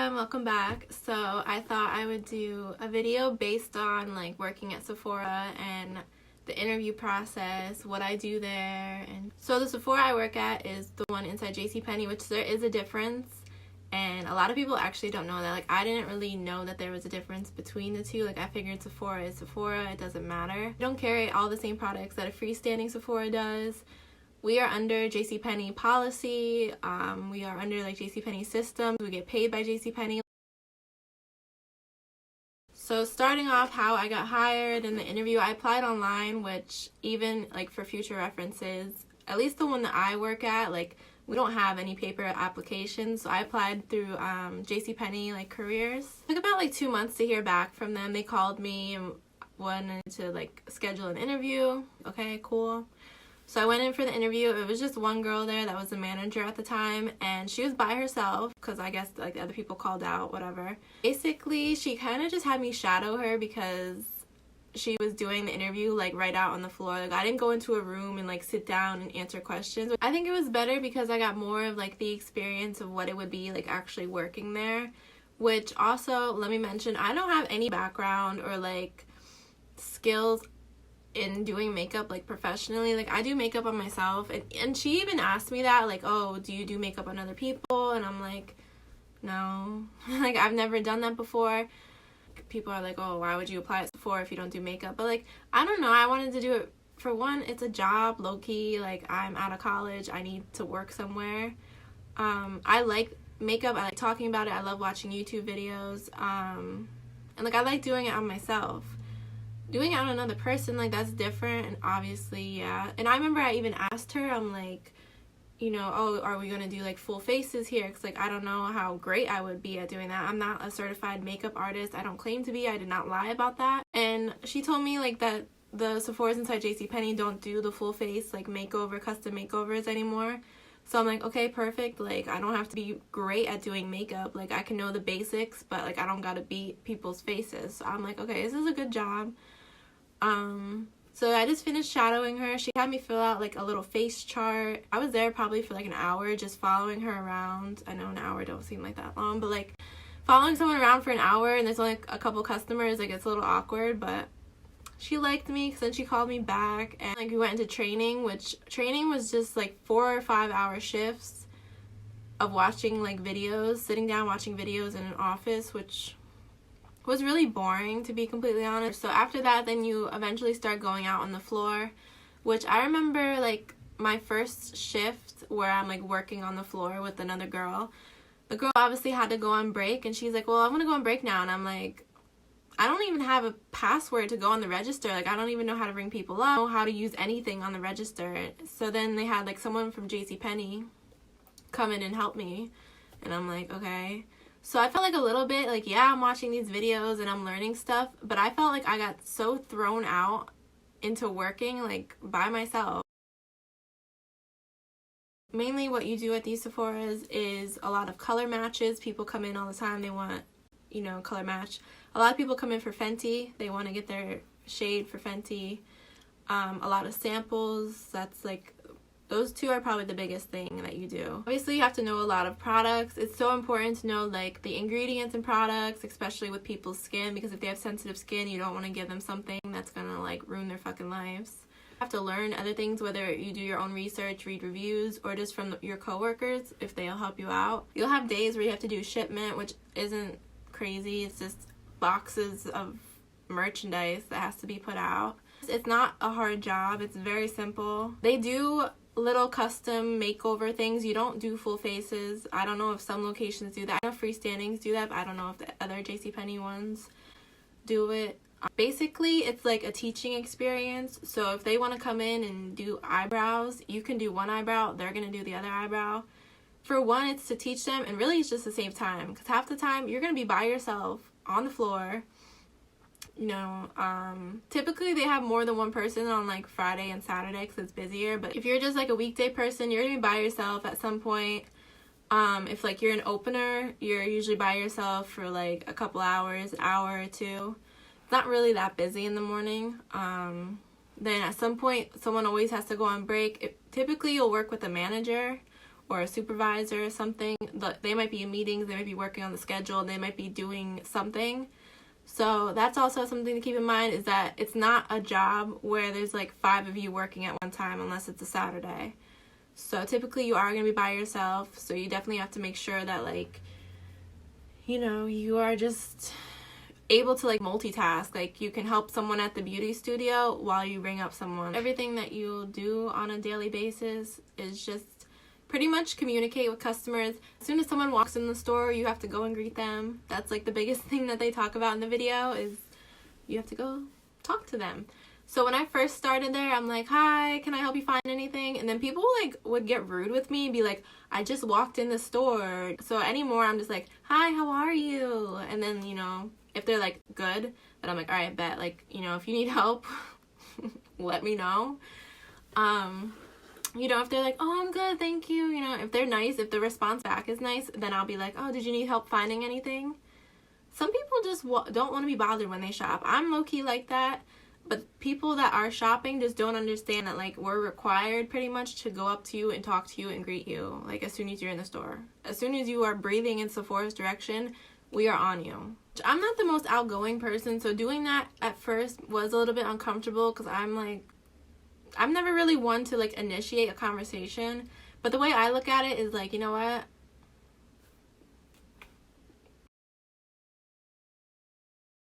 everyone, welcome back. So I thought I would do a video based on like working at Sephora and the interview process, what I do there. And so the Sephora I work at is the one inside Jcpenney, which there is a difference, and a lot of people actually don't know that. Like, I didn't really know that there was a difference between the two. Like, I figured Sephora is Sephora, it doesn't matter. We don't carry all the same products that a freestanding Sephora does. We are under Jcpenney policy. We are under like Jcpenney systems. We get paid by Jcpenney. So starting off, how I got hired in the interview, I applied online, which even like for future references, at least the one that I work at, like we don't have any paper applications. So I applied through Jcpenney like careers. It took about like 2 months to hear back from them. They called me and wanted to like schedule an interview. Okay, cool. So I went in for the interview. It was just one girl there that was the manager at the time, and she was by herself because I guess like the other people called out, whatever. Basically, she kind of just had me shadow her because she was doing the interview like right out on the floor. Like, I didn't go into a room and like sit down and answer questions. I think it was better because I got more of like the experience of what it would be like actually working there, which also, let me mention, I don't have any background or like skills in doing makeup like professionally. Like, I do makeup on myself, and she even asked me that, like, oh, do you do makeup on other people? And I'm like, no. Like, I've never done that before. People are like, oh, why would you apply at Sephora if you don't do makeup? But like, I don't know, I wanted to do it. For one, it's a job, low-key. Like, I'm out of college, I need to work somewhere. I like makeup, I like talking about it, I love watching YouTube videos, and like, I like doing it on myself. Doing it on another person, like, that's different, and obviously, yeah. And I remember I even asked her, I'm like, you know, oh, are we gonna do like full faces here? Because like, I don't know how great I would be at doing that. I'm not a certified makeup artist. I don't claim to be. I did not lie about that. And she told me like that the Sephora's inside Jcpenney don't do the full face like makeover, custom makeovers anymore. So I'm like, okay, perfect. Like, I don't have to be great at doing makeup. Like, I can know the basics, but like, I don't gotta beat people's faces. So I'm like, okay, this is a good job. So I just finished shadowing her. She had me fill out like a little face chart. I was there probably for like an hour just following her around. I know an hour don't seem like that long, but like following someone around for an hour and there's only a couple customers, like, it's a little awkward. But she liked me because then she called me back, and like we went into training, which training was just like 4 or 5 hour shifts of watching like videos, sitting down watching videos in an office, which was really boring, to be completely honest. So after that, then you eventually start going out on the floor, which I remember like my first shift where I'm like working on the floor with another girl. The girl obviously had to go on break, and she's like, well, I'm gonna go on break now. And I'm like, I don't even have a password to go on the register. Like, I don't even know how to ring people up, or how to use anything on the register. So then they had like someone from Jcpenney come in and help me, and I'm like, okay. So I felt like a little bit like, yeah, I'm watching these videos and I'm learning stuff, but I felt like I got so thrown out into working like by myself. Mainly what you do at these Sephoras is a lot of color matches. People come in all the time, they want, you know, color match. A lot of people come in for Fenty, they want to get their shade for Fenty. A lot of samples. That's like, those two are probably the biggest thing that you do. Obviously, you have to know a lot of products. It's so important to know like the ingredients in products, especially with people's skin, because if they have sensitive skin, you don't want to give them something that's gonna like ruin their fucking lives. You have to learn other things, whether you do your own research, read reviews, or just from your coworkers if they'll help you out. You'll have days where you have to do shipment, which isn't crazy. It's just boxes of merchandise that has to be put out. It's not a hard job. It's very simple. They do little custom makeover things. You don't do full faces. I don't know if some locations do that. I know freestandings do that, but I don't know if the other Jcpenney ones do it. Basically, it's like a teaching experience. So if they want to come in and do eyebrows, you can do one eyebrow, they're going to do the other eyebrow. For one, it's to teach them, and really it's just to save time, because half the time you're going to be by yourself on the floor. You know, typically they have more than one person on like Friday and Saturday because it's busier. But if you're just like a weekday person, you're gonna be by yourself at some point. If like you're an opener, you're usually by yourself for like a couple hours, an hour or two. It's not really that busy in the morning. Then at some point, someone always has to go on break. Typically you'll work with a manager or a supervisor or something. They might be in meetings, they might be working on the schedule, they might be doing something. So that's also something to keep in mind, is that it's not a job where there's like 5 of you working at one time unless it's a Saturday. So typically you are going to be by yourself, so you definitely have to make sure that, like, you know, you are just able to like multitask. Like, you can help someone at the beauty studio while you bring up someone. Everything that you'll do on a daily basis is just pretty much communicate with customers. As soon as someone walks in the store, you have to go and greet them. That's like the biggest thing that they talk about in the video, is you have to go talk to them. So when I first started there, I'm like, hi, can I help you find anything? And then people like would get rude with me and be like, I just walked in the store. So anymore, I'm just like, hi, how are you? And then, you know, if they're like good, then I'm like, all right, bet, like, you know, if you need help, let me know. You know, if they're like, oh, I'm good, thank you, you know, if they're nice, if the response back is nice, then I'll be like, oh, did you need help finding anything? Some people just don't want to be bothered when they shop. I'm low-key like that, but people that are shopping just don't understand that, like, we're required pretty much to go up to you and talk to you and greet you, like, as soon as you're in the store. As soon as you are breathing in Sephora's direction, we are on you. I'm not the most outgoing person, so doing that at first was a little bit uncomfortable, because I'm never really one to like initiate a conversation, but the way I look at it is like, you know what?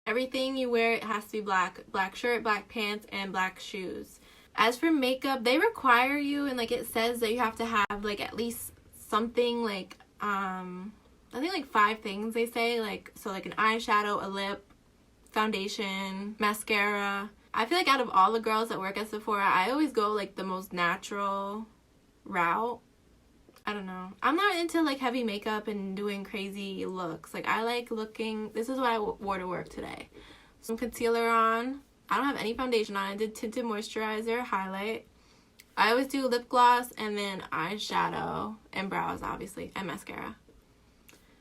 Everything you wear, it has to be black. Black shirt, black pants, and black shoes. As for makeup, they require you, and like it says that you have to have like at least something like, I think like 5 things they say, like, so like an eyeshadow, a lip, foundation, mascara. I feel like out of all the girls that work at Sephora, I always go like the most natural route. I don't know. I'm not into like heavy makeup and doing crazy looks. Like, I like looking, this is what I wore to work today. Some concealer on. I don't have any foundation on. I did tinted moisturizer, highlight. I always do lip gloss and then eyeshadow and brows, obviously, and mascara.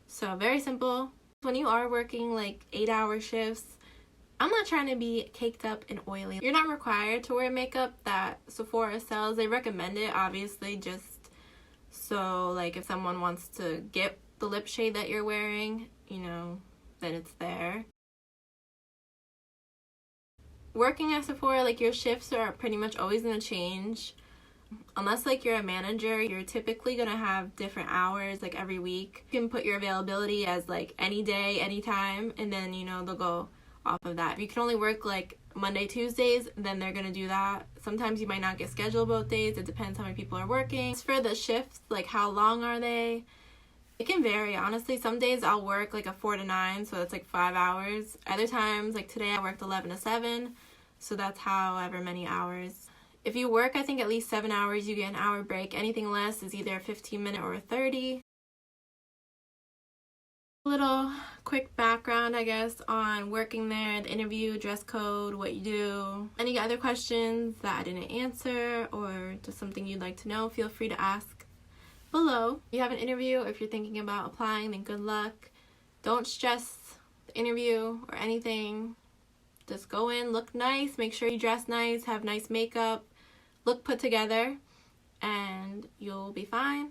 So very simple. When you are working like 8-hour shifts, I'm not trying to be caked up and oily. You're not required to wear makeup that Sephora sells. They recommend it, obviously, just so like if someone wants to get the lip shade that you're wearing, you know, then it's there. Working at Sephora, like, your shifts are pretty much always going to change. Unless like you're a manager, you're typically going to have different hours like every week. You can put your availability as like any day, anytime, and then, you know, they'll go off of that. If you can only work like Monday, Tuesdays, then they're gonna do that. Sometimes you might not get scheduled both days. It depends how many people are working. As for the shifts, like how long are they? It can vary, honestly. Some days I'll work like a 4 to 9, so that's like 5 hours. Other times, like today, I worked 11 to 7, so that's however many hours. If you work, I think at least 7 hours, you get an hour break. Anything less is either a 15-minute or a 30. Little quick background, I guess, on working there, the interview, dress code, what you do. Any other questions that I didn't answer or just something you'd like to know, feel free to ask below. If you have an interview or if you're thinking about applying, then good luck. Don't stress the interview or anything. Just go in, look nice, make sure you dress nice, have nice makeup, look put together, and you'll be fine.